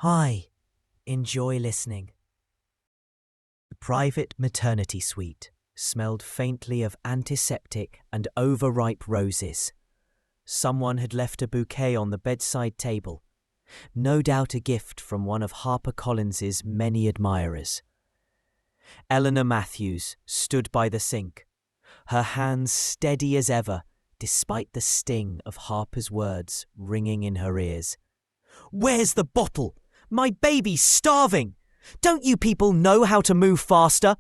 Hi, enjoy listening. The private maternity suite smelled faintly of antiseptic and overripe roses. Someone had left a bouquet on the bedside table, no doubt a gift from one of HarperCollins's many admirers. Eleanor Matthews stood by the sink, her hands steady as ever, despite the sting of Harper's words ringing in her ears. "Where's the bottle? My baby's starving! Don't you people know how to move faster?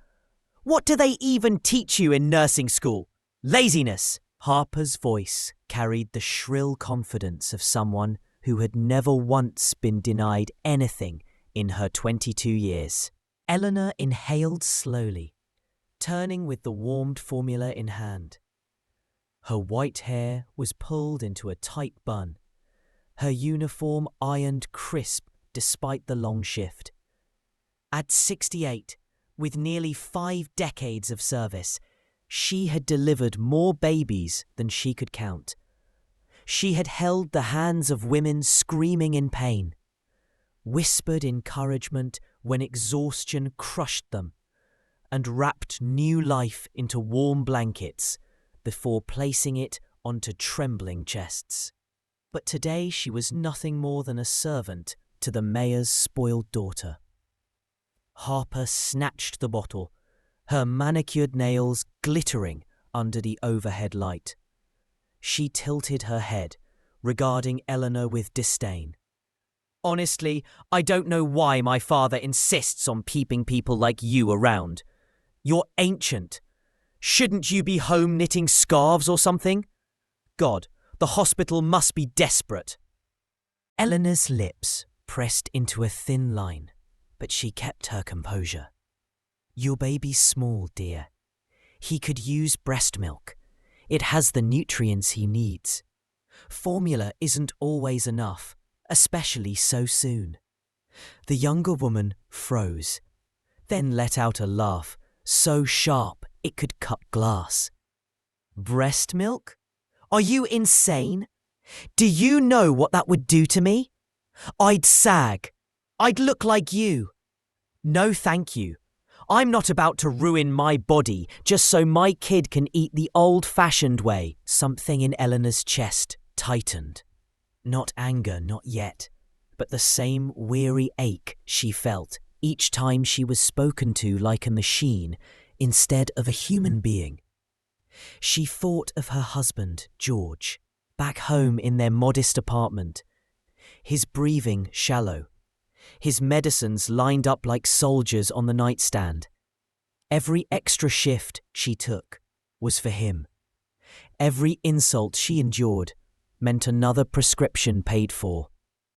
What do they even teach you in nursing school? Laziness!" Harper's voice carried the shrill confidence of someone who had never once been denied anything in her 22 years. Eleanor inhaled slowly, turning with the warmed formula in hand. Her white hair was pulled into a tight bun, her uniform ironed crisp despite the long shift. At 68, with nearly 5 decades of service, she had delivered more babies than she could count. She had held the hands of women screaming in pain, whispered encouragement when exhaustion crushed them, and wrapped new life into warm blankets before placing it onto trembling chests. But today she was nothing more than a servant to the mayor's spoiled daughter. Harper snatched the bottle, her manicured nails glittering under the overhead light. She tilted her head, regarding Eleanor with disdain. "Honestly, I don't know why my father insists on keeping people like you around. You're ancient. Shouldn't you be home knitting scarves or something? God, the hospital must be desperate." Eleanor's lips pressed into a thin line, but she kept her composure. "Your baby's small, dear. He could use breast milk. It has the nutrients he needs. Formula isn't always enough, especially so soon." The younger woman froze, then let out a laugh so sharp it could cut glass. "Breast milk? Are you insane? Do you know what that would do to me? I'd sag. I'd look like you. No, thank you. I'm not about to ruin my body just so my kid can eat the old-fashioned way." Something in Eleanor's chest tightened. Not anger, not yet, but the same weary ache she felt each time she was spoken to like a machine instead of a human being. She thought of her husband, George, back home in their modest apartment. His breathing shallow, his medicines lined up like soldiers on the nightstand. Every extra shift she took was for him. Every insult she endured meant another prescription paid for.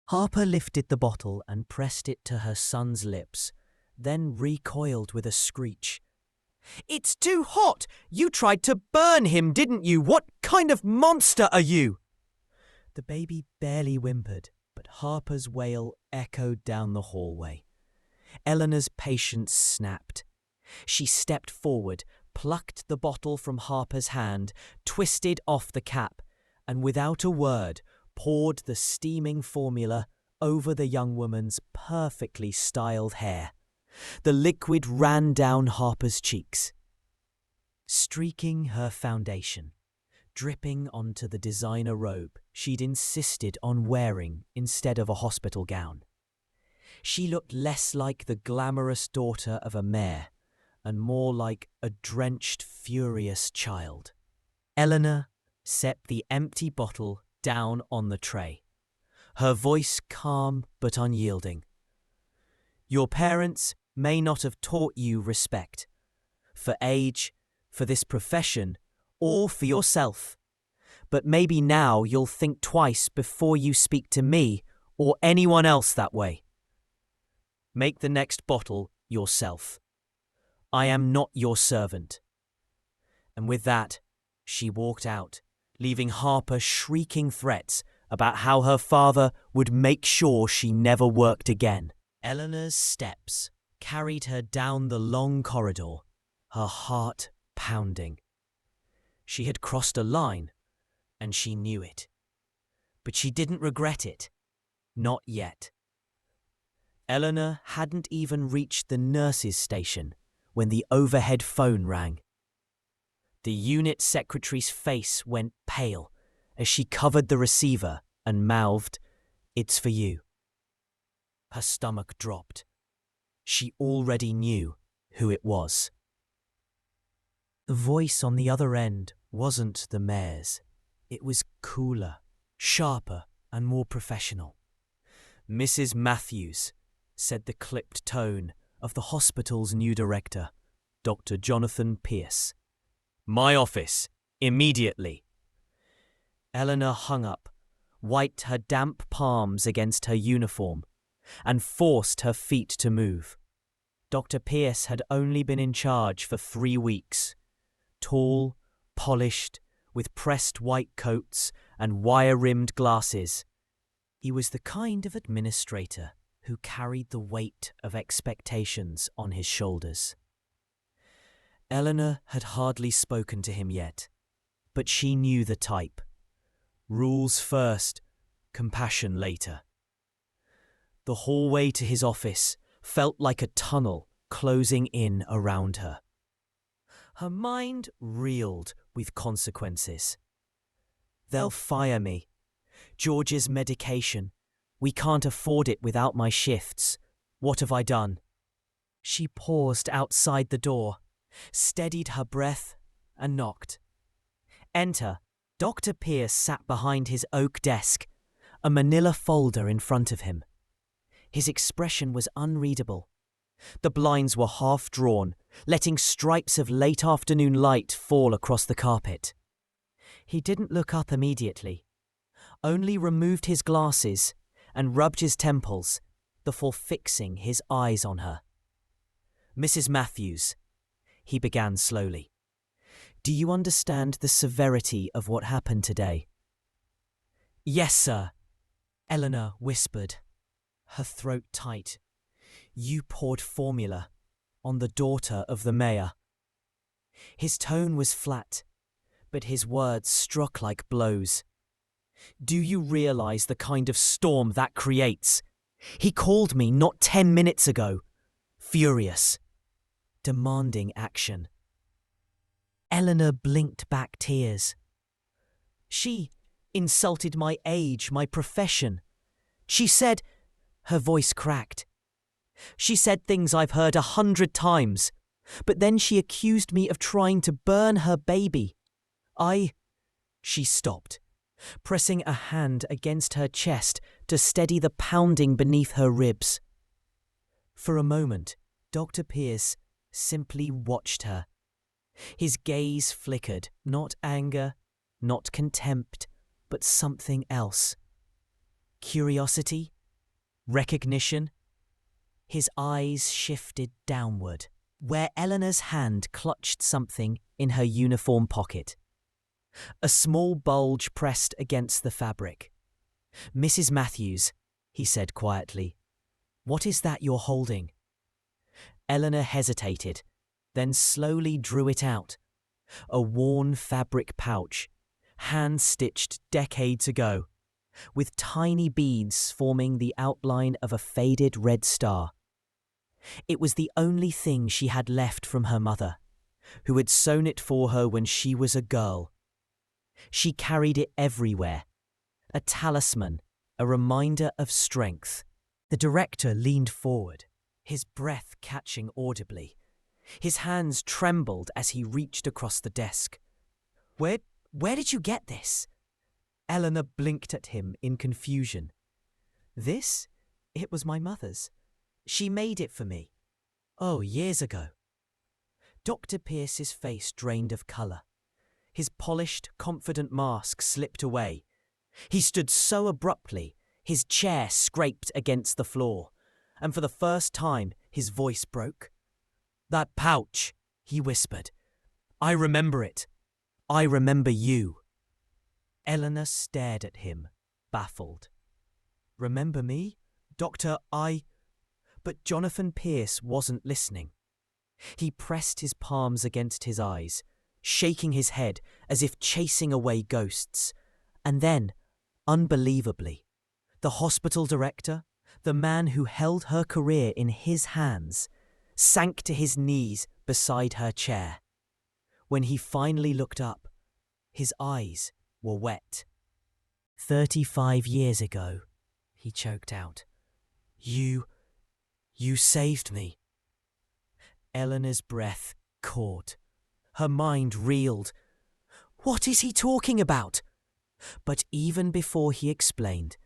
Harper lifted the bottle and pressed it to her son's lips, then recoiled with a screech. "It's too hot! You tried to burn him, didn't you? What kind of monster are you?" The baby barely whimpered, but Harper's wail echoed down the hallway. Eleanor's patience snapped. She stepped forward, plucked the bottle from Harper's hand, twisted off the cap, and without a word poured the steaming formula over the young woman's perfectly styled hair. The liquid ran down Harper's cheeks, streaking her foundation, dripping onto the designer robe she'd insisted on wearing instead of a hospital gown. She looked less like the glamorous daughter of a mayor and more like a drenched, furious child. Eleanor set the empty bottle down on the tray, her voice calm but unyielding. "Your parents may not have taught you respect for age, for this profession, or for yourself. But maybe now you'll think twice before you speak to me or anyone else that way. Make the next bottle yourself. I am not your servant." And with that, she walked out, leaving Harper shrieking threats about how her father would make sure she never worked again. Eleanor's steps carried her down the long corridor, her heart pounding. She had crossed a line, and she knew it. But she didn't regret it. Not yet. Eleanor hadn't even reached the nurse's station when the overhead phone rang. The unit secretary's face went pale as she covered the receiver and mouthed, "It's for you." Her stomach dropped. She already knew who it was. The voice on the other end wasn't the mayor's. It was cooler, sharper, and more professional. "Mrs. Matthews," said the clipped tone of the hospital's new director, Dr. Jonathan Pierce. "My office, immediately." Eleanor hung up, wiped her damp palms against her uniform, and forced her feet to move. Dr. Pierce had only been in charge for 3 weeks. Tall, polished, with pressed white coats and wire-rimmed glasses. He was the kind of administrator who carried the weight of expectations on his shoulders. Eleanor had hardly spoken to him yet, but she knew the type. Rules first, compassion later. The hallway to his office felt like a tunnel closing in around her. Her mind reeled with consequences. "They'll fire me. George's medication. We can't afford it without my shifts. What have I done?" She paused outside the door, steadied her breath, and knocked. Enter. Dr. Pierce sat behind his oak desk, a manila folder in front of him. His expression was unreadable. The blinds were half drawn, letting stripes of late afternoon light fall across the carpet. He didn't look up immediately, only removed his glasses and rubbed his temples before fixing his eyes on her. "Mrs. Matthews," he began slowly, "do you understand the severity of what happened today?" "Yes, sir," Eleanor whispered, her throat tight. "You poured formula on the daughter of the mayor." His tone was flat, but his words struck like blows. "Do you realize the kind of storm that creates? He called me not 10 minutes ago, furious, demanding action." Eleanor blinked back tears. "She insulted my age, my profession. She said," her voice cracked, "she said things I've heard 100 times, but then she accused me of trying to burn her baby. She stopped, pressing a hand against her chest to steady the pounding beneath her ribs. For a moment, Dr. Pierce simply watched her. His gaze flickered, not anger, not contempt, but something else. Curiosity? Recognition? His eyes shifted downward, where Eleanor's hand clutched something in her uniform pocket. A small bulge pressed against the fabric. "Mrs. Matthews," he said quietly, "what is that you're holding?" Eleanor hesitated, then slowly drew it out. A worn fabric pouch, hand-stitched decades ago, with tiny beads forming the outline of a faded red star. It was the only thing she had left from her mother, who had sewn it for her when she was a girl. She carried it everywhere, a talisman, a reminder of strength. The director leaned forward, his breath catching audibly. His hands trembled as he reached across the desk. Where did you get this?" Eleanor blinked at him in confusion. "This? It was my mother's. She made it for me. Oh, years ago." Dr. Pierce's face drained of colour. His polished, confident mask slipped away. He stood so abruptly, his chair scraped against the floor, and for the first time his voice broke. "That pouch," he whispered. "I remember it. I remember you." Eleanor stared at him, baffled. "Remember me? Doctor, But Jonathan Pierce wasn't listening. He pressed his palms against his eyes, shaking his head as if chasing away ghosts. And then, unbelievably, the hospital director, The man who held her career in his hands sank to his knees beside her chair. When he finally looked up, his eyes were wet. 35 years ago, he choked out. You saved me. Eleanor's breath caught. Her mind reeled. What is he talking about? But even before he explained,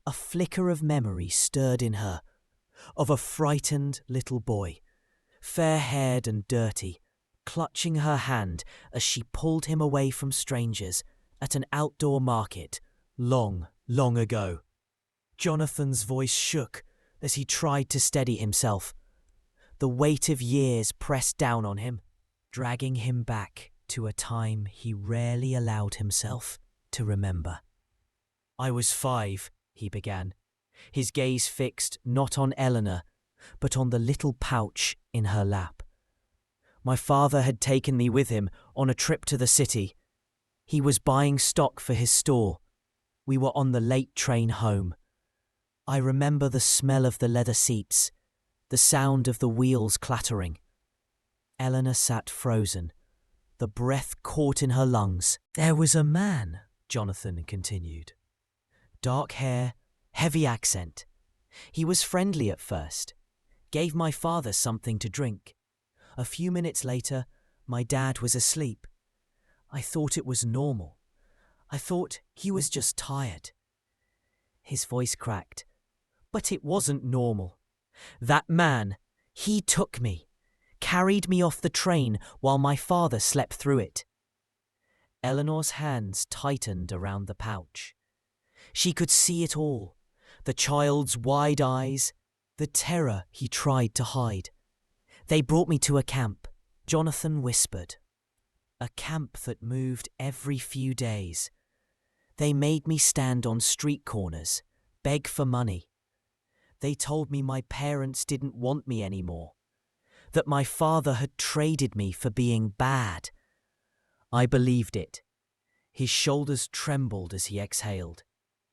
a flicker of memory stirred in her, of a frightened little boy, fair-haired and dirty, clutching her hand as she pulled him away from strangers at an outdoor market long, long ago. Jonathan's voice shook as he tried to steady himself. The weight of years pressed down on him, dragging him back to a time he rarely allowed himself to remember. I was 5, he began, his gaze fixed not on Eleanor, but on the little pouch in her lap. My father had taken me with him on a trip to the city. He was buying stock for his store. We were on the late train home. I remember the smell of the leather seats, the sound of the wheels clattering. Eleanor sat frozen, the breath caught in her lungs. There was a man, Jonathan continued. Dark hair, heavy accent. He was friendly at first, gave my father something to drink. A few minutes later, my dad was asleep. I thought it was normal. I thought he was just tired. His voice cracked. But it wasn't normal. That man, he took me, carried me off the train while my father slept through it. Eleanor's hands tightened around the pouch. She could see it all, the child's wide eyes, the terror he tried to hide. They brought me to a camp, Jonathan whispered. A camp that moved every few days. They made me stand on street corners, beg for money. They told me my parents didn't want me anymore, that my father had traded me for being bad. I believed it. His shoulders trembled as he exhaled.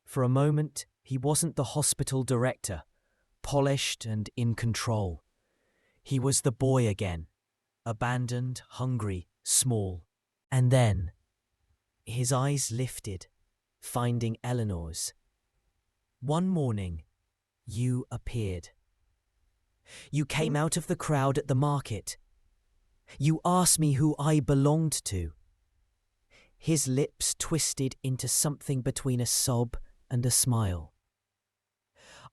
For a moment, he wasn't the hospital director, polished and in control. He was the boy again, abandoned, hungry, small. And then, his eyes lifted, finding Eleanor's. One morning, you appeared. You came out of the crowd at the market. You asked me who I belonged to. His lips twisted into something between a sob and a smile.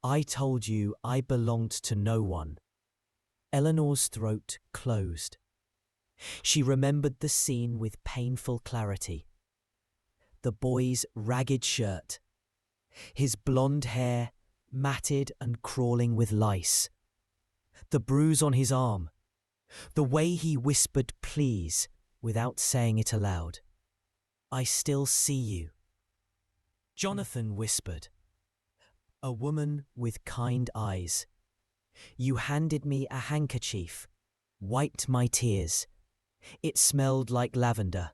I told you I belonged to no one. Eleanor's throat closed. She remembered the scene with painful clarity. The boy's ragged shirt, his blonde hair matted and crawling with lice, the bruise on his arm, the way he whispered please without saying it aloud. I still see you. Jonathan whispered. A woman with kind eyes. You handed me a handkerchief, wiped my tears. It smelled like lavender.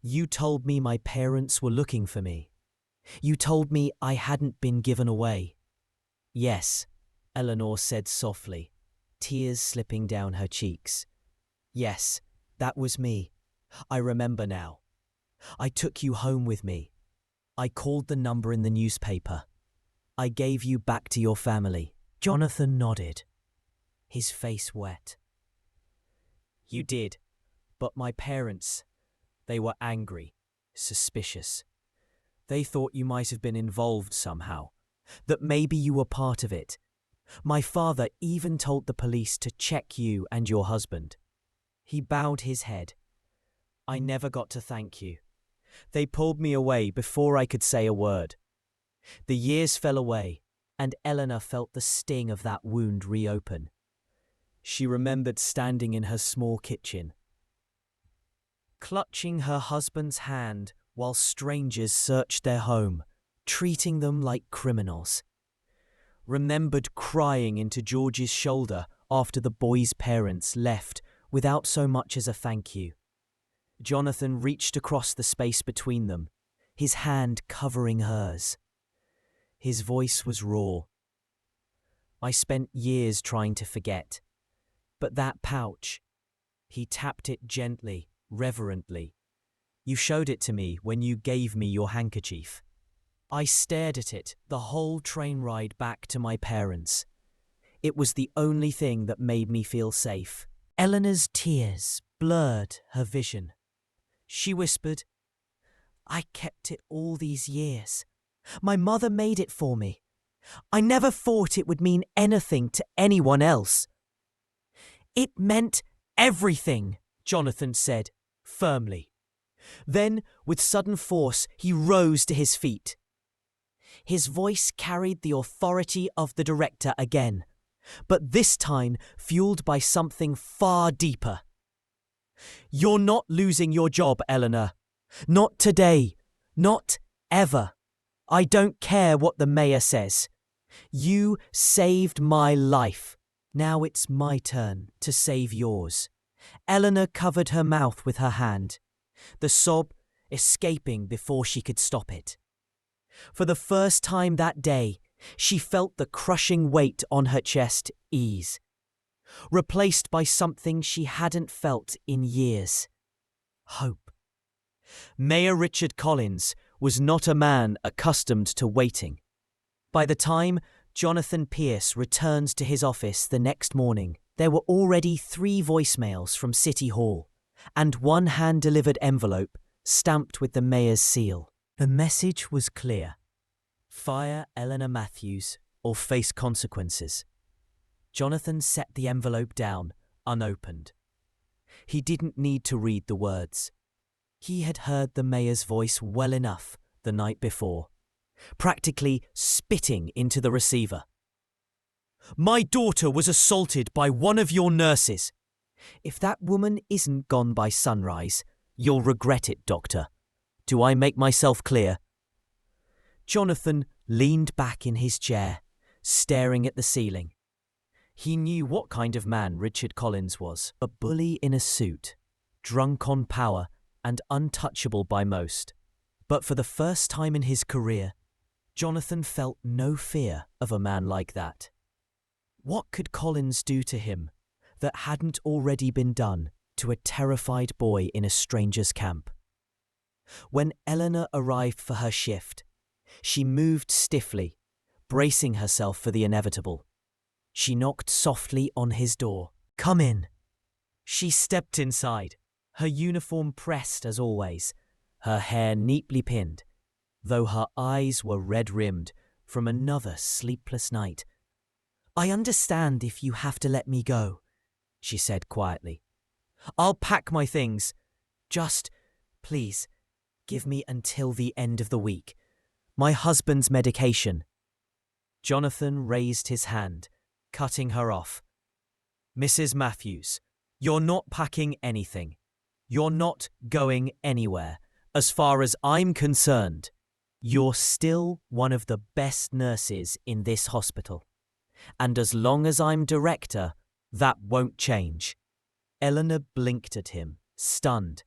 You told me my parents were looking for me. You told me I hadn't been given away. Yes, Eleanor said softly, tears slipping down her cheeks. Yes, that was me. I remember now. I took you home with me. I called the number in the newspaper. I gave you back to your family. Jonathan nodded, his face wet. You did, but my parents, they were angry, suspicious. They thought you might have been involved somehow, that maybe you were part of it. My father even told the police to check you and your husband. He bowed his head. I never got to thank you. They pulled me away before I could say a word. The years fell away, and Eleanor felt the sting of that wound reopen. She remembered standing in her small kitchen, clutching her husband's hand while strangers searched their home, treating them like criminals. Remembered crying into George's shoulder after the boy's parents left without so much as a thank you. Jonathan reached across the space between them, his hand covering hers. His voice was raw. I spent years trying to forget. But that pouch, he tapped it gently, reverently. You showed it to me when you gave me your handkerchief. I stared at it the whole train ride back to my parents. It was the only thing that made me feel safe. Eleanor's tears blurred her vision. She whispered, I kept it all these years. My mother made it for me. I never thought it would mean anything to anyone else. It meant everything, Jonathan said, firmly. Then, with sudden force, he rose to his feet. His voice carried the authority of the director again, but this time fueled by something far deeper. You're not losing your job, Eleanor. Not today. Not ever. I don't care what the mayor says. You saved my life. Now it's my turn to save yours. Eleanor covered her mouth with her hand, the sob escaping before she could stop it. For the first time that day, she felt the crushing weight on her chest ease, replaced by something she hadn't felt in years. Hope. Mayor Richard Collins was not a man accustomed to waiting. By the time Jonathan Pierce returned to his office the next morning, there were already 3 voicemails from City Hall and 1 hand-delivered envelope stamped with the mayor's seal. The message was clear. Fire Eleanor Matthews or face consequences. Jonathan set the envelope down, unopened. He didn't need to read the words. He had heard the mayor's voice well enough the night before, practically spitting into the receiver. My daughter was assaulted by one of your nurses. If that woman isn't gone by sunrise, you'll regret it, Doctor. Do I make myself clear? Jonathan leaned back in his chair, staring at the ceiling. He knew what kind of man Richard Collins was, a bully in a suit, drunk on power and untouchable by most. But for the first time in his career, Jonathan felt no fear of a man like that. What could Collins do to him that hadn't already been done to a terrified boy in a stranger's camp? When Eleanor arrived for her shift, she moved stiffly, bracing herself for the inevitable. She knocked softly on his door. Come in. She stepped inside, her uniform pressed as always, her hair neatly pinned, though her eyes were red-rimmed from another sleepless night. I understand if you have to let me go, she said quietly. I'll pack my things. Just, please, give me until the end of the week. My husband's medication. Jonathan raised his hand, cutting her off. Mrs. Matthews, you're not packing anything. You're not going anywhere. As far as I'm concerned, you're still one of the best nurses in this hospital. And as long as I'm director, that won't change. Eleanor blinked at him, stunned.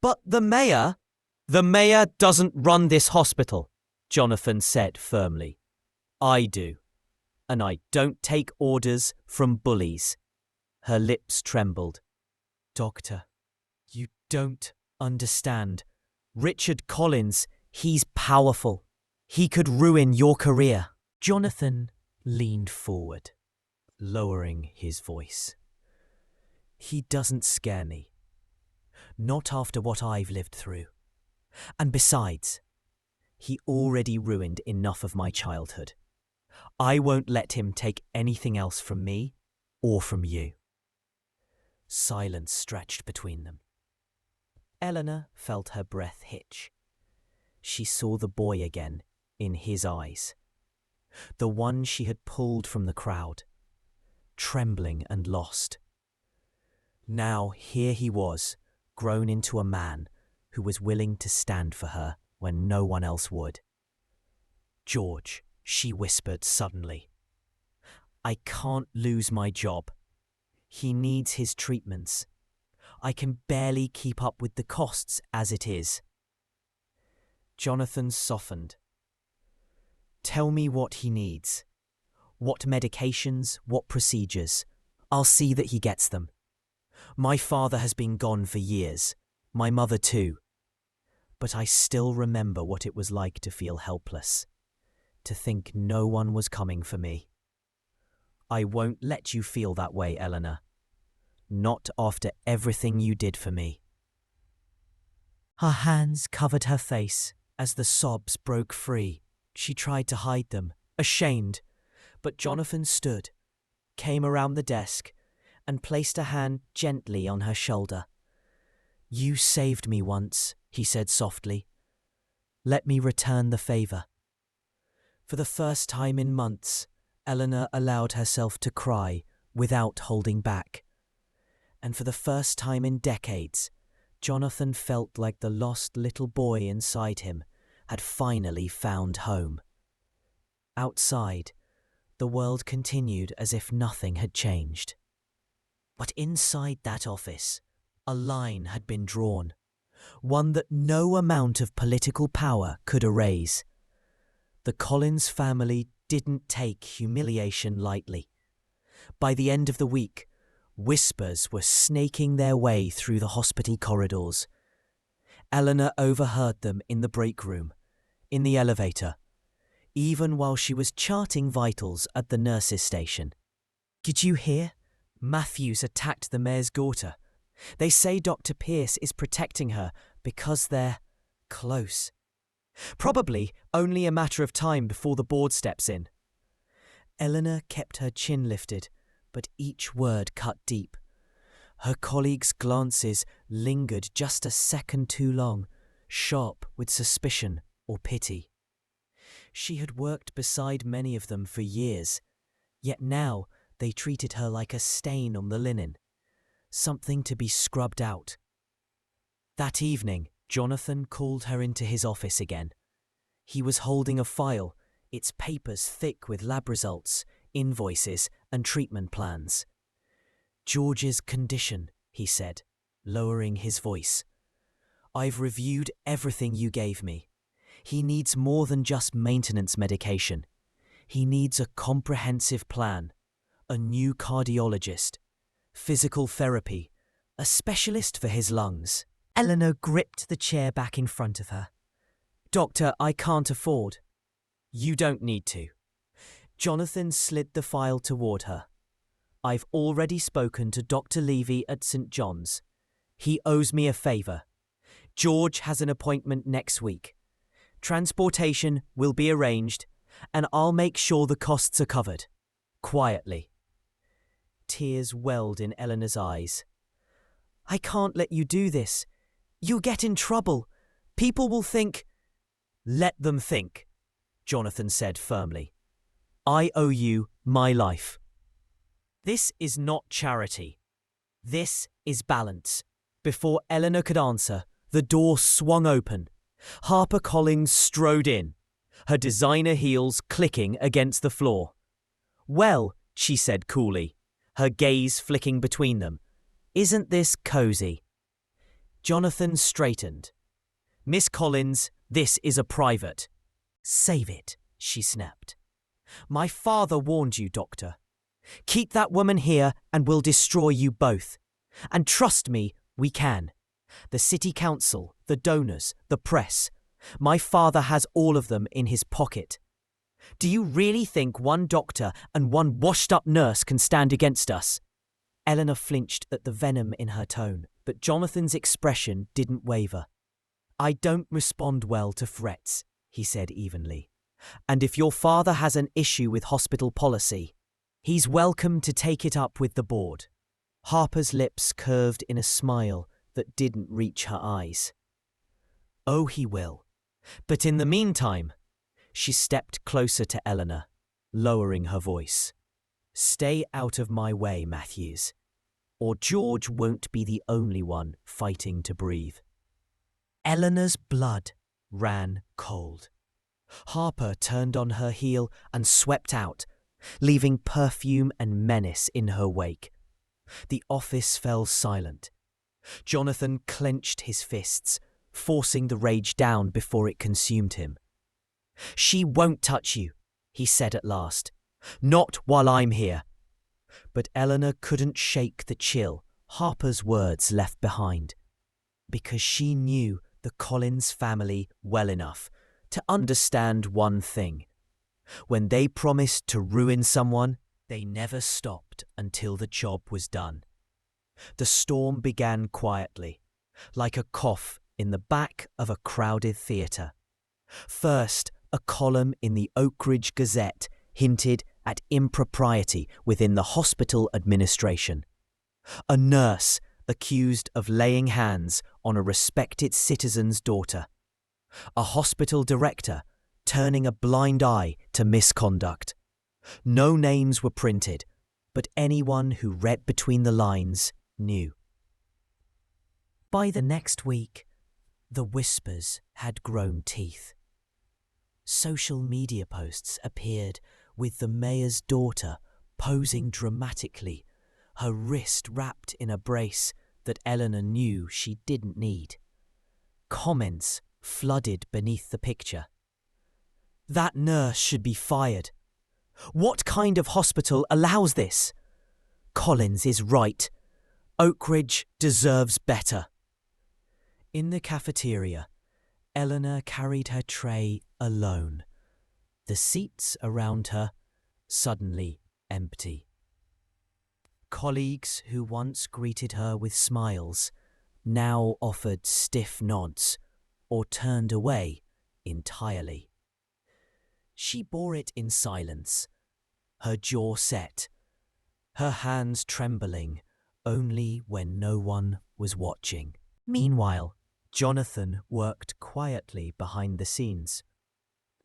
But the mayor doesn't run this hospital, Jonathan said firmly. I do. And I don't take orders from bullies. Her lips trembled. Doctor, you don't understand. Richard Collins, he's powerful. He could ruin your career. Jonathan leaned forward, lowering his voice. He doesn't scare me. Not after what I've lived through. And besides, he already ruined enough of my childhood. I won't let him take anything else from me or from you. Silence stretched between them. Eleanor felt her breath hitch. She saw the boy again in his eyes, the one she had pulled from the crowd, trembling and lost. Now here he was, grown into a man who was willing to stand for her when no one else would. George, she whispered suddenly. I can't lose my job. He needs his treatments. I can barely keep up with the costs as it is. Jonathan softened. Tell me what he needs. What medications, what procedures. I'll see that he gets them. My father has been gone for years. My mother too. But I still remember what it was like to feel helpless. To think no one was coming for me. I won't let you feel that way, Eleanor. Not after everything you did for me. Her hands covered her face as the sobs broke free. She tried to hide them, ashamed, but Jonathan stood, came around the desk, and placed a hand gently on her shoulder. You saved me once, he said softly. Let me return the favour. For the first time in months, Eleanor allowed herself to cry without holding back. And for the first time in decades, Jonathan felt like the lost little boy inside him had finally found home. Outside, the world continued as if nothing had changed. But inside that office, a line had been drawn, one that no amount of political power could erase. The Collins family didn't take humiliation lightly. By the end of the week, whispers were snaking their way through the hospital corridors. Eleanor overheard them in the break room, in the elevator, even while she was charting vitals at the nurses' station. Did you hear? Matthews attacked the mayor's daughter. They say Dr. Pierce is protecting her because they're close. Probably only a matter of time before the board steps in. Eleanor kept her chin lifted, but each word cut deep. Her colleagues' glances lingered just a second too long, sharp with suspicion or pity. She had worked beside many of them for years, yet now they treated her like a stain on the linen, something to be scrubbed out. That evening, Jonathan called her into his office again. He was holding a file, its papers thick with lab results, invoices, and treatment plans. George's condition, he said, lowering his voice. I've reviewed everything you gave me. He needs more than just maintenance medication. He needs a comprehensive plan, a new cardiologist, physical therapy, a specialist for his lungs. Eleanor gripped the chair back in front of her. Doctor, I can't afford. You don't need to. Jonathan slid the file toward her. I've already spoken to Dr. Levy at St. John's. He owes me a favour. George has an appointment next week. Transportation will be arranged, and I'll make sure the costs are covered. Quietly. Tears welled in Eleanor's eyes. I can't let you do this. You'll get in trouble. People will think... Let them think, Jonathan said firmly. I owe you my life. This is not charity. This is balance. Before Eleanor could answer, the door swung open. Harper Collins strode in, her designer heels clicking against the floor. Well, she said coolly, her gaze flicking between them, isn't this cozy? Jonathan straightened. Miss Collins, this is a private. Save it, she snapped. My father warned you, Doctor. Keep that woman here and we'll destroy you both. And trust me, we can. The city council, the donors, the press. My father has all of them in his pocket. Do you really think one doctor and one washed-up nurse can stand against us? Eleanor flinched at the venom in her tone, but Jonathan's expression didn't waver. I don't respond well to threats, he said evenly. And if your father has an issue with hospital policy, he's welcome to take it up with the board. Harper's lips curved in a smile that didn't reach her eyes. Oh, he will. But in the meantime, she stepped closer to Eleanor, lowering her voice. Stay out of my way, Matthews, or George won't be the only one fighting to breathe. Eleanor's blood ran cold. Harper turned on her heel and swept out, leaving perfume and menace in her wake. The office fell silent. Jonathan clenched his fists, forcing the rage down before it consumed him. She won't touch you, he said at last. Not while I'm here. But Eleanor couldn't shake the chill Harper's words left behind, because she knew the Collins family well enough to understand one thing. When they promised to ruin someone, they never stopped until the job was done. The storm began quietly, like a cough in the back of a crowded theatre. First, a column in the Oak Ridge Gazette hinted at impropriety within the hospital administration. A nurse accused of laying hands on a respected citizen's daughter. A hospital director turning a blind eye to misconduct. No names were printed, but anyone who read between the lines knew. By the next week, the whispers had grown teeth. Social media posts appeared with the mayor's daughter posing dramatically, her wrist wrapped in a brace that Eleanor knew she didn't need. Comments flooded beneath the picture. That nurse should be fired. What kind of hospital allows this? Collins is right. Oak Ridge deserves better. In the cafeteria, Eleanor carried her tray alone. The seats around her suddenly empty. Colleagues who once greeted her with smiles now offered stiff nods or turned away entirely. She bore it in silence, her jaw set, her hands trembling only when no one was watching. Meanwhile, Jonathan worked quietly behind the scenes.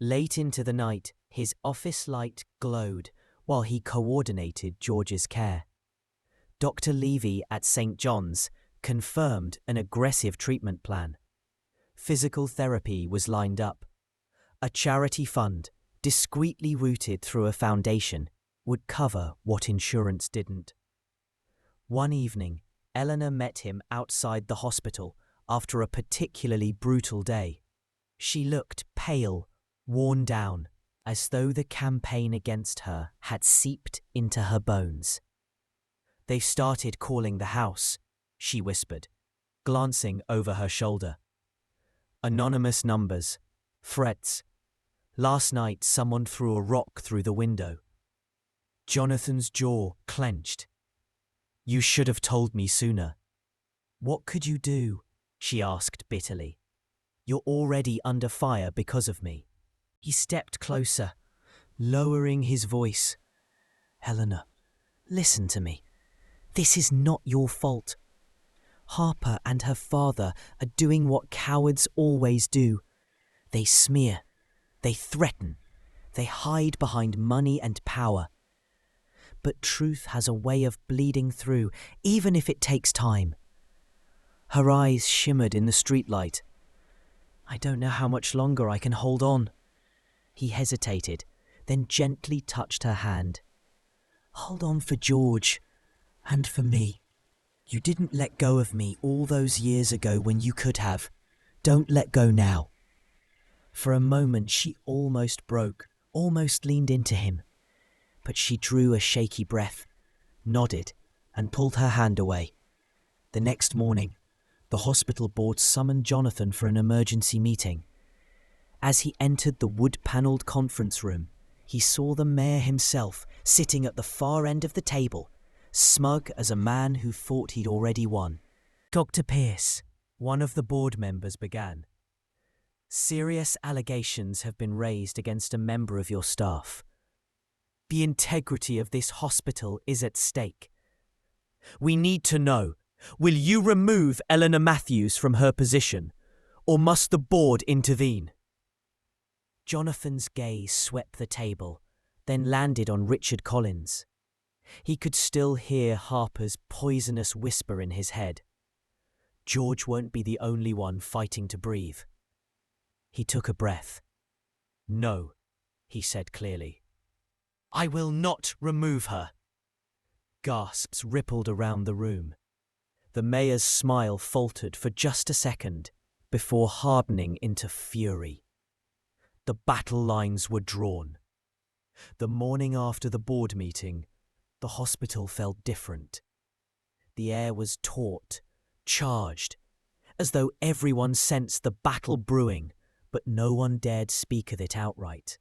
Late into the night, his office light glowed while he coordinated George's care. Dr. Levy at St. John's confirmed an aggressive treatment plan. Physical therapy was lined up. A charity fund, discreetly routed through a foundation, would cover what insurance didn't. One evening, Eleanor met him outside the hospital after a particularly brutal day. She looked pale, worn down, as though the campaign against her had seeped into her bones. "They've started calling the house," she whispered, glancing over her shoulder. "Anonymous numbers, threats. Last night someone threw a rock through the window." Jonathan's jaw clenched. "You should have told me sooner." "What could you do?" she asked bitterly. "You're already under fire because of me." He stepped closer, lowering his voice. "Eleanor, listen to me. This is not your fault. Harper and her father are doing what cowards always do. They smear, they threaten, they hide behind money and power. But truth has a way of bleeding through, even if it takes time." Her eyes shimmered in the streetlight. "I don't know how much longer I can hold on." He hesitated, then gently touched her hand. "Hold on for George, and for me. You didn't let go of me all those years ago when you could have. Don't let go now." For a moment she almost broke, almost leaned into him. But she drew a shaky breath, nodded, and pulled her hand away. The next morning, the hospital board summoned Jonathan for an emergency meeting. As he entered the wood-panelled conference room, he saw the mayor himself sitting at the far end of the table, smug as a man who thought he'd already won. "Dr. Pierce," one of the board members began, "serious allegations have been raised against a member of your staff. The integrity of this hospital is at stake. We need to know, will you remove Eleanor Matthews from her position, or must the board intervene?" Jonathan's gaze swept the table, then landed on Richard Collins. He could still hear Harper's poisonous whisper in his head. George won't be the only one fighting to breathe. He took a breath. "No," he said clearly. "I will not remove her." Gasps rippled around the room. The mayor's smile faltered for just a second before hardening into fury. The battle lines were drawn. The morning after the board meeting, the hospital felt different. The air was taut, charged, as though everyone sensed the battle brewing, but no one dared speak of it outright.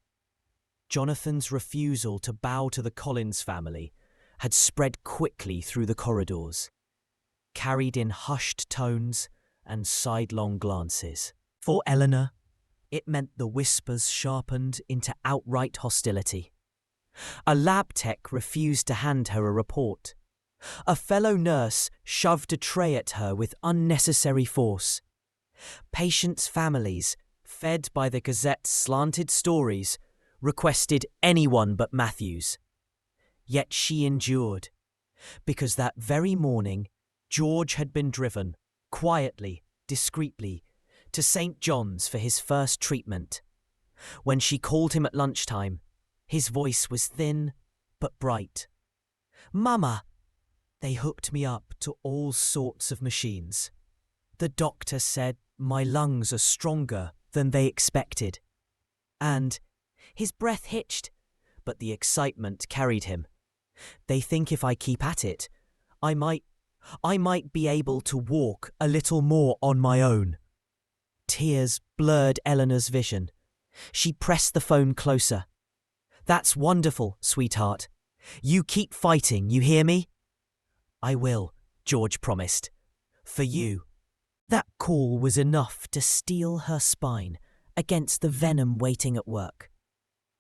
Jonathan's refusal to bow to the Collins family had spread quickly through the corridors, carried in hushed tones and sidelong glances. For Eleanor, it meant the whispers sharpened into outright hostility. A lab tech refused to hand her a report. A fellow nurse shoved a tray at her with unnecessary force. Patients' families, fed by the Gazette's slanted stories, requested anyone but Matthews. Yet she endured, because that very morning George had been driven, quietly, discreetly, to St. John's for his first treatment. When she called him at lunchtime, his voice was thin but bright. "Mama!" They hooked me up to all sorts of machines. The doctor said my lungs are stronger than they expected. And his breath hitched, but the excitement carried him. They think if I keep at it, I might be able to walk a little more on my own. Tears blurred Eleanor's vision. She pressed the phone closer. "That's wonderful, sweetheart. You keep fighting, you hear me?" "I will," George promised. "For you." That call was enough to steel her spine against the venom waiting at work.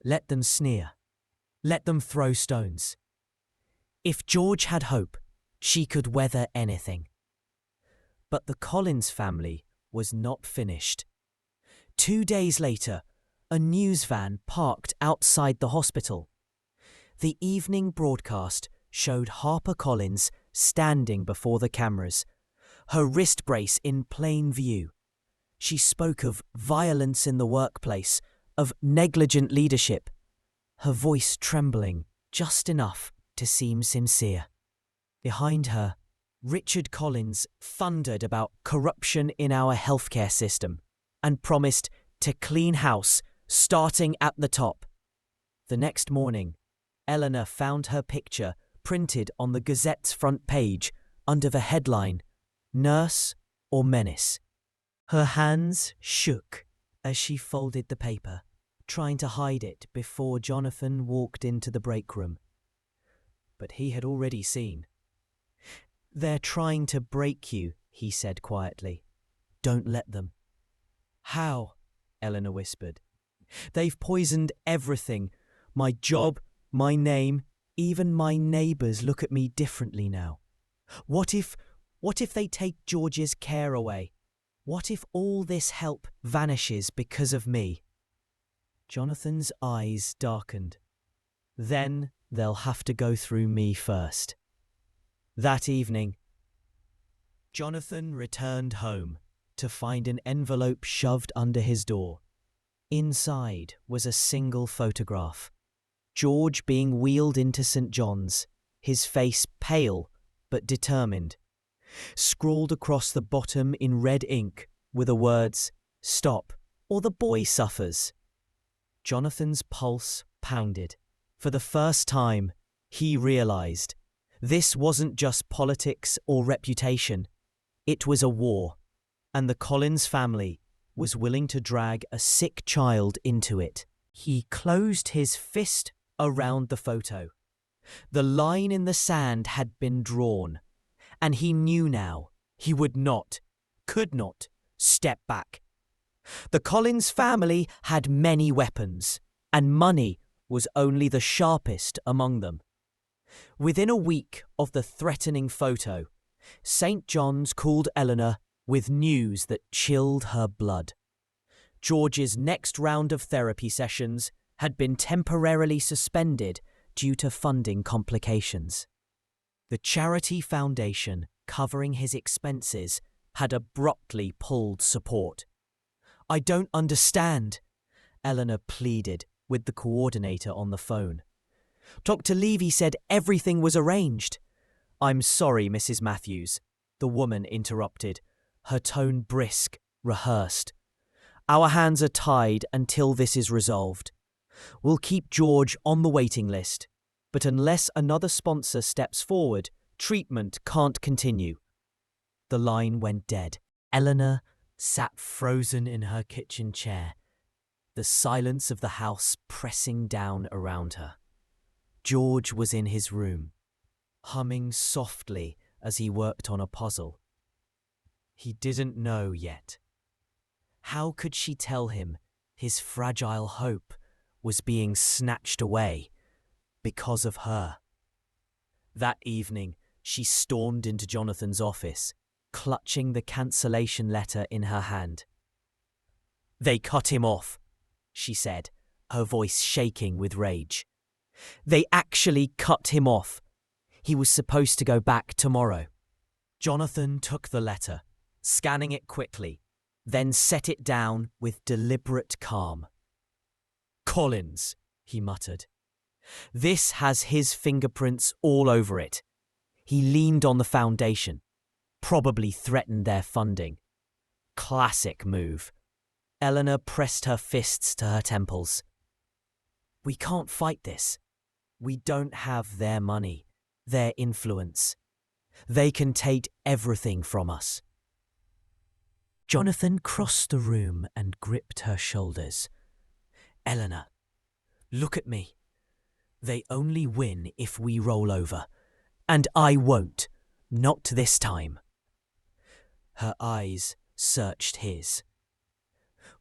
Let them sneer. Let them throw stones. If George had hope, she could weather anything. But the Collins family was not finished. 2 days later, a news van parked outside the hospital. The evening broadcast showed Harper Collins standing before the cameras, her wrist brace in plain view. She spoke of violence in the workplace, of negligent leadership, her voice trembling just enough to seem sincere. Behind her, Richard Collins thundered about corruption in our healthcare system and promised to clean house, starting at the top. The next morning, Eleanor found her picture printed on the Gazette's front page under the headline, "Nurse or Menace." Her hands shook as she folded the paper, trying to hide it before Jonathan walked into the break room. But he had already seen. "They're trying to break you," he said quietly. "Don't let them." "How?" Eleanor whispered. "They've poisoned everything. My job, my name, even my neighbours look at me differently now. What if they take George's care away? What if all this help vanishes because of me?" Jonathan's eyes darkened. "Then they'll have to go through me first." That evening, Jonathan returned home to find an envelope shoved under his door. Inside was a single photograph. George being wheeled into St. John's, his face pale but determined. Scrawled across the bottom in red ink were the words, "Stop, or the boy suffers." Jonathan's pulse pounded. For the first time, he realised this wasn't just politics or reputation. It was a war, and the Collins family was willing to drag a sick child into it. He closed his fist around the photo. The line in the sand had been drawn, and he knew now he would not, could not, step back. The Collins family had many weapons, and money was only the sharpest among them. Within a week of the threatening photo, St. John's called Eleanor with news that chilled her blood. George's next round of therapy sessions had been temporarily suspended due to funding complications. The charity foundation covering his expenses had abruptly pulled support. "I don't understand," Eleanor pleaded with the coordinator on the phone. "Dr. Levy said everything was arranged." "I'm sorry, Mrs. Matthews," the woman interrupted, her tone brisk, rehearsed. "Our hands are tied until this is resolved. We'll keep George on the waiting list, but unless another sponsor steps forward, treatment can't continue." The line went dead. Eleanor sat frozen in her kitchen chair, the silence of the house pressing down around her. George was in his room, humming softly as he worked on a puzzle. He didn't know yet. How could she tell him his fragile hope was being snatched away because of her? That evening, she stormed into Jonathan's office, clutching the cancellation letter in her hand. "They cut him off," she said, her voice shaking with rage. "They actually cut him off. He was supposed to go back tomorrow." Jonathan took the letter, scanning it quickly, then set it down with deliberate calm. "Collins," he muttered. "This has his fingerprints all over it. He leaned on the foundation, probably threatened their funding. Classic move." Eleanor pressed her fists to her temples. "We can't fight this. We don't have their money, their influence. They can take everything from us." Jonathan crossed the room and gripped her shoulders. "Eleanor, look at me. They only win if we roll over. And I won't. Not this time." Her eyes searched his.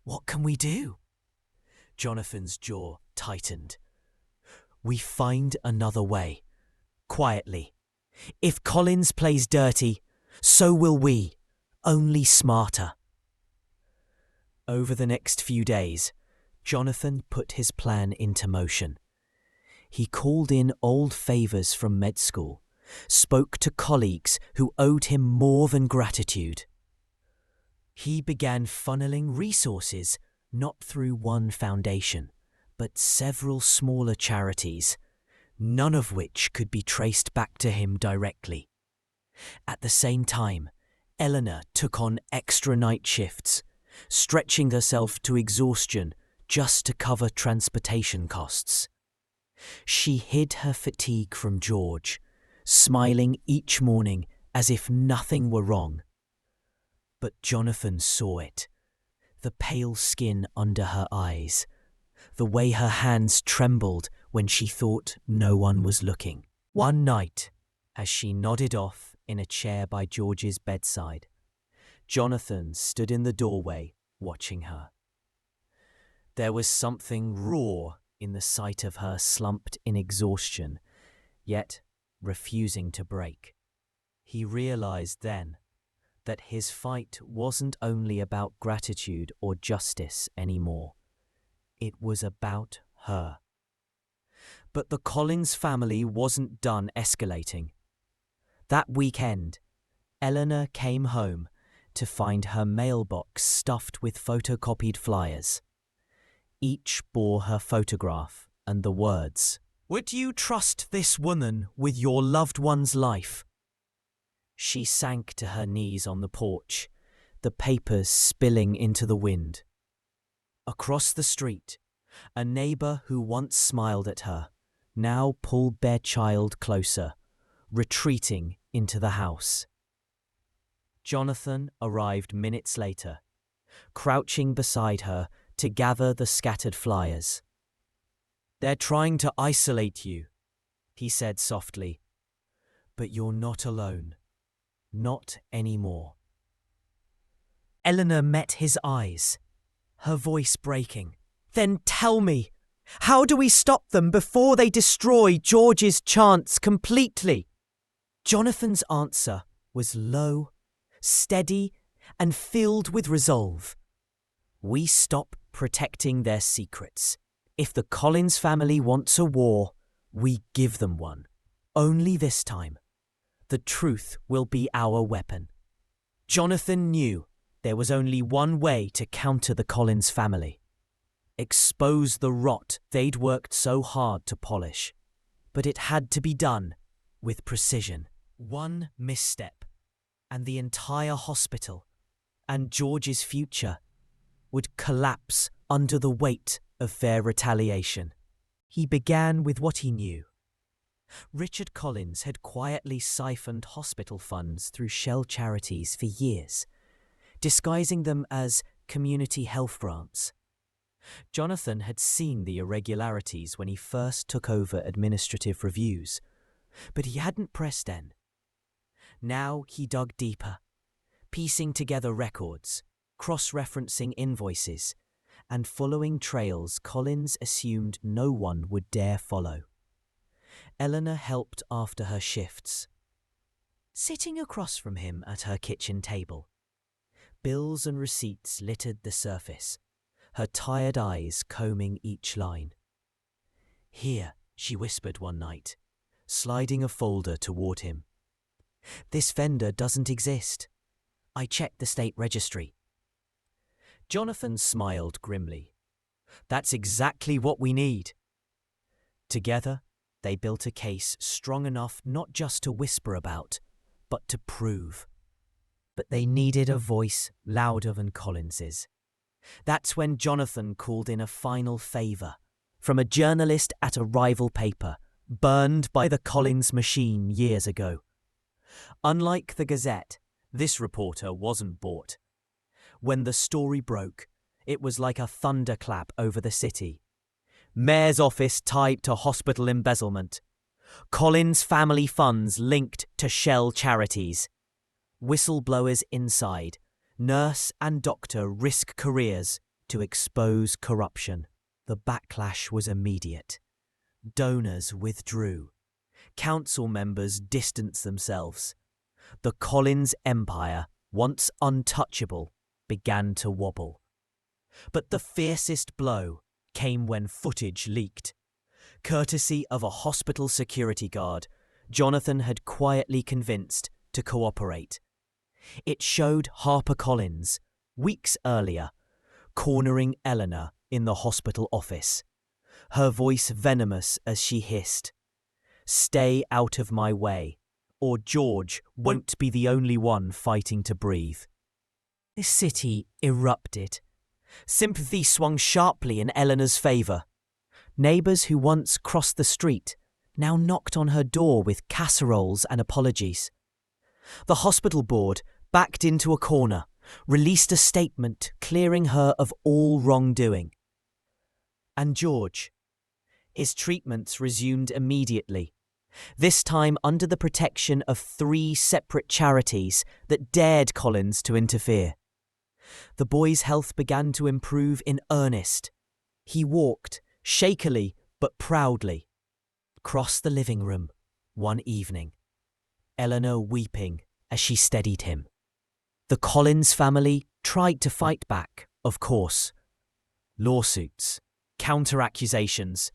"What can we do?" Jonathan's jaw tightened. "We find another way. Quietly. If Collins plays dirty, so will we. Only smarter." Over the next few days, Jonathan put his plan into motion. He called in old favours from med school, spoke to colleagues who owed him more than gratitude. He began funneling resources not through one foundation, but several smaller charities, none of which could be traced back to him directly. At the same time, Eleanor took on extra night shifts, stretching herself to exhaustion just to cover transportation costs. She hid her fatigue from George, smiling each morning as if nothing were wrong. But Jonathan saw it. The pale skin under her eyes, the way her hands trembled when she thought no one was looking. One night, as she nodded off in a chair by George's bedside, Jonathan stood in the doorway watching her. There was something raw in the sight of her slumped in exhaustion, yet refusing to break. He realized then that his fight wasn't only about gratitude or justice anymore. It was about her. But the Collins family wasn't done escalating. That weekend, Eleanor came home to find her mailbox stuffed with photocopied flyers. Each bore her photograph and the words, "Would you trust this woman with your loved one's life?" She sank to her knees on the porch, the papers spilling into the wind. Across the street, a neighbour who once smiled at her now pulled their child closer, retreating into the house. Jonathan arrived minutes later, crouching beside her to gather the scattered flyers. "They're trying to isolate you," he said softly. "But you're not alone. Not anymore." Eleanor met his eyes, her voice breaking. "Then tell me, how do we stop them before they destroy George's chance completely?" Jonathan's answer was low, steady, and filled with resolve. "We stop protecting their secrets. If the Collins family wants a war, we give them one. Only this time, the truth will be our weapon." Jonathan knew there was only one way to counter the Collins family. Expose the rot they'd worked so hard to polish. But it had to be done with precision. One misstep, and the entire hospital and George's future would collapse under the weight of fair retaliation. He began with what he knew. Richard Collins had quietly siphoned hospital funds through shell charities for years, disguising them as community health grants. Jonathan had seen the irregularities when he first took over administrative reviews, but he hadn't pressed in. Now he dug deeper, piecing together records, cross-referencing invoices, and following trails Collins assumed no one would dare follow. Eleanor helped after her shifts, sitting across from him at her kitchen table. Bills and receipts littered the surface, her tired eyes combing each line. "Here," she whispered one night, sliding a folder toward him. "This vendor doesn't exist. I checked the state registry." Jonathan smiled grimly. "That's exactly what we need." Together, they built a case strong enough not just to whisper about, but to prove. But they needed a voice louder than Collins's. That's when Jonathan called in a final favour from a journalist at a rival paper, burned by the Collins machine years ago. Unlike the Gazette, this reporter wasn't bought. When the story broke, it was like a thunderclap over the city. Mayor's office tied to hospital embezzlement. Collins family funds linked to shell charities. Whistleblowers inside, nurse and doctor risk careers to expose corruption. The backlash was immediate. Donors withdrew. Council members distanced themselves. The Collins empire, once untouchable, began to wobble. But the fiercest blow came when footage leaked. Courtesy of a hospital security guard, Jonathan had quietly convinced to cooperate. It showed HarperCollins, weeks earlier, cornering Eleanor in the hospital office, her voice venomous as she hissed, "Stay out of my way, or George won't be the only one fighting to breathe." The city erupted. Sympathy swung sharply in Eleanor's favour. Neighbours who once crossed the street now knocked on her door with casseroles and apologies. The hospital board backed into a corner, released a statement clearing her of all wrongdoing. And George. His treatments resumed immediately, this time under the protection of 3 separate charities that dared Collins to interfere. The boy's health began to improve in earnest. He walked, shakily but proudly, across the living room one evening, Eleanor weeping as she steadied him. The Collins family tried to fight back, of course. Lawsuits, counter-accusations,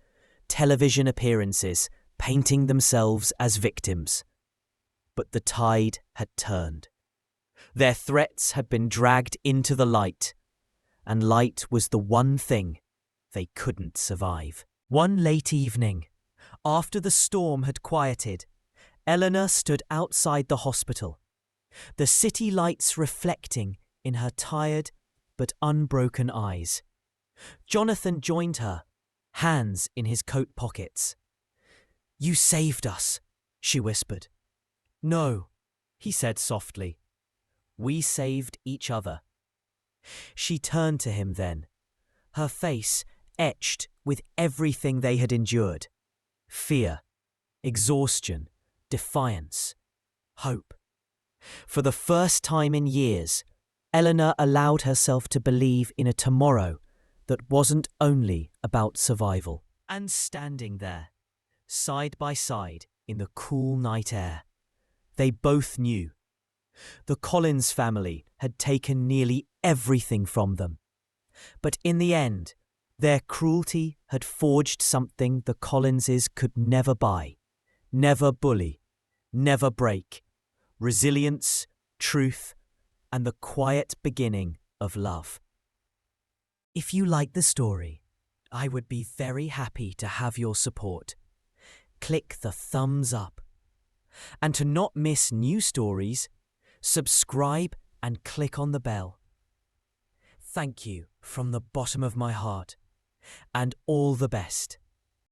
television appearances, painting themselves as victims. But the tide had turned. Their threats had been dragged into the light, and light was the one thing they couldn't survive. One late evening, after the storm had quieted, Eleanor stood outside the hospital, the city lights reflecting in her tired but unbroken eyes. Jonathan joined her, hands in his coat pockets. "You saved us," she whispered. "No," he said softly. "We saved each other." She turned to him then, her face etched with everything they had endured. Fear, exhaustion, defiance, hope. For the first time in years, Eleanor allowed herself to believe in a tomorrow that wasn't only about survival. And standing there, side by side in the cool night air, they both knew. The Collins family had taken nearly everything from them. But in the end, their cruelty had forged something the Collinses could never buy, never bully, never break: resilience, truth, and the quiet beginning of love. If you like the story, I would be very happy to have your support. Click the thumbs up. And to not miss new stories, subscribe and click on the bell. Thank you from the bottom of my heart. And all the best.